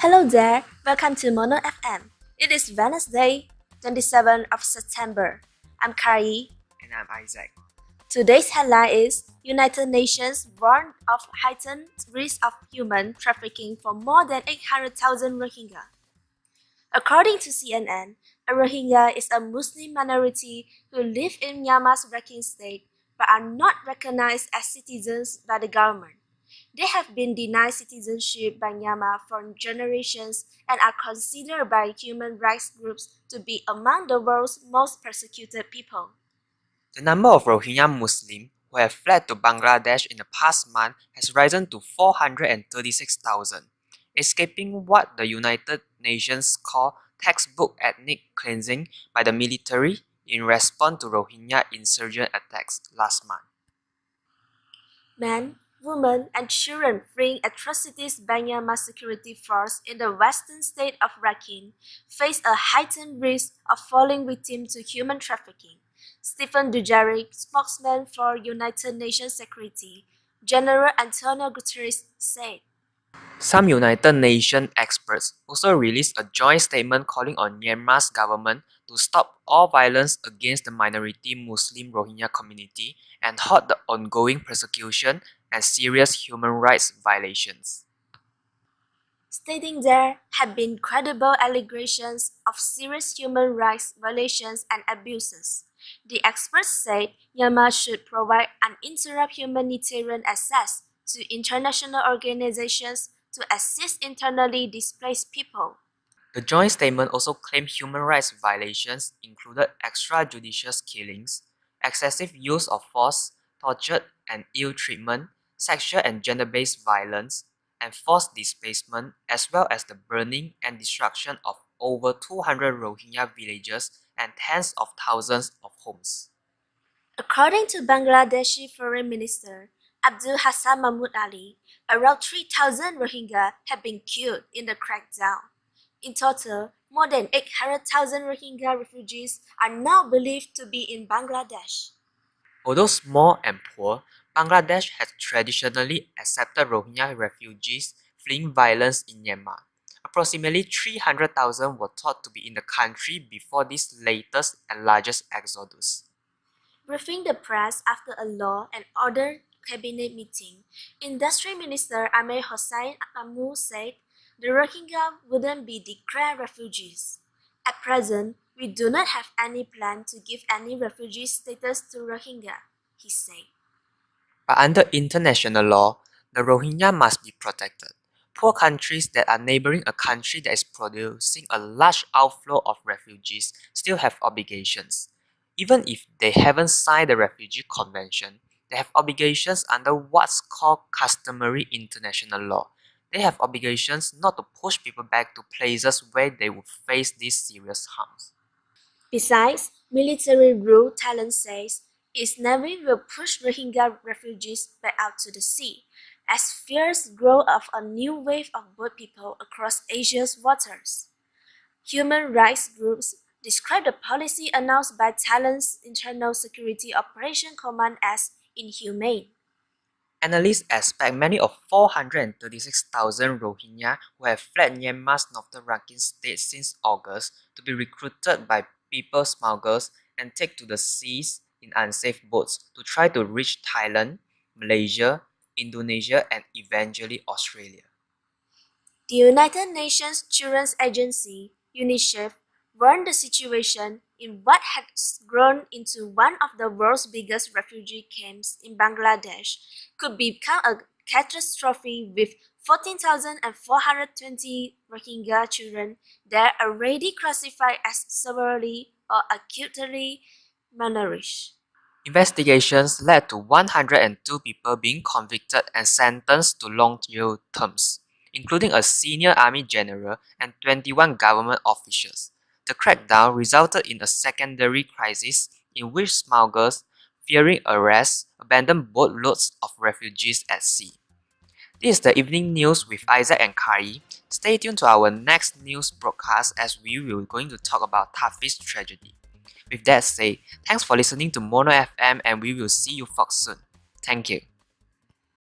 Hello there, welcome to Mono FM. It is Wednesday, 27th of September. I'm Kari. And I'm Isaac. Today's headline is United Nations warned of heightened risk of human trafficking for more than 800,000 Rohingya. According to CNN, a Rohingya is a Muslim minority who live in Myanmar's Rakhine state but are not recognized as citizens by the government. They have been denied citizenship by Myanmar for generations and are considered by human rights groups to be among the world's most persecuted people. The number of Rohingya Muslims who have fled to Bangladesh in the past month has risen to 436,000, escaping what the United Nations call textbook ethnic cleansing by the military in response to Rohingya insurgent attacks last month. Men, women, and children fleeing atrocities by Myanmar security force in the western state of Rakhine face a heightened risk of falling victim to human trafficking. Stephen Dujarric, spokesman for United Nations Security, General Antonio Guterres said. Some United Nations experts also released a joint statement calling on Myanmar's government to stop all violence against the minority Muslim Rohingya community and halt the ongoing persecution and serious human rights violations. Stating there have been credible allegations of serious human rights violations and abuses. The experts said Myanmar should provide uninterrupted humanitarian access to international organizations to assist internally displaced people. The joint statement also claimed human rights violations included extrajudicial killings, excessive use of force, torture and ill treatment, sexual and gender-based violence, and forced displacement, as well as the burning and destruction of over 200 Rohingya villages and tens of thousands of homes. According to Bangladeshi Foreign Minister Abdul Hassan Mahmood Ali, around 3,000 Rohingya have been killed in the crackdown. In total, more than 800,000 Rohingya refugees are now believed to be in Bangladesh. Although small and poor, Bangladesh has traditionally accepted Rohingya refugees fleeing violence in Myanmar. Approximately 300,000 were thought to be in the country before this latest and largest exodus. Briefing the press after a law and order cabinet meeting, Industry Minister Amir Hossain Amu said the Rohingya wouldn't be declared refugees. At present, we do not have any plan to give any refugee status to Rohingya, he said. But under international law, the Rohingya must be protected. Poor countries that are neighboring a country that is producing a large outflow of refugees still have obligations. Even if they haven't signed the Refugee Convention, they have obligations under what's called customary international law. They have obligations not to push people back to places where they would face these serious harms. Besides, military rule Thailand says its navy will push Rohingya refugees back out to the sea, as fears grow of a new wave of boat people across Asia's waters. Human rights groups describe the policy announced by Thailand's Internal Security Operation Command as inhumane. Analysts expect many of 436,000 Rohingya who have fled Myanmar's northern Rakhine state since August to be recruited by people smugglers and taken to the seas in unsafe boats to try to reach Thailand, Malaysia, Indonesia, and eventually Australia. The United Nations Children's Agency, UNICEF, warned the situation in what has grown into one of the world's biggest refugee camps in Bangladesh could become a catastrophe with 14,420 Rohingya children there already classified as severely or acutely malnourished. Investigations led to 102 people being convicted and sentenced to long jail terms, including a senior army general and 21 government officials. The crackdown resulted in a secondary crisis in which smugglers, fearing arrest, abandoned boatloads of refugees at sea. This is the evening news with Isaac and Kari. Stay tuned to our next news broadcast as we will going to talk about Tafi's tragedy. With that said, thanks for listening to Mono FM and we will see you folks soon. Thank you.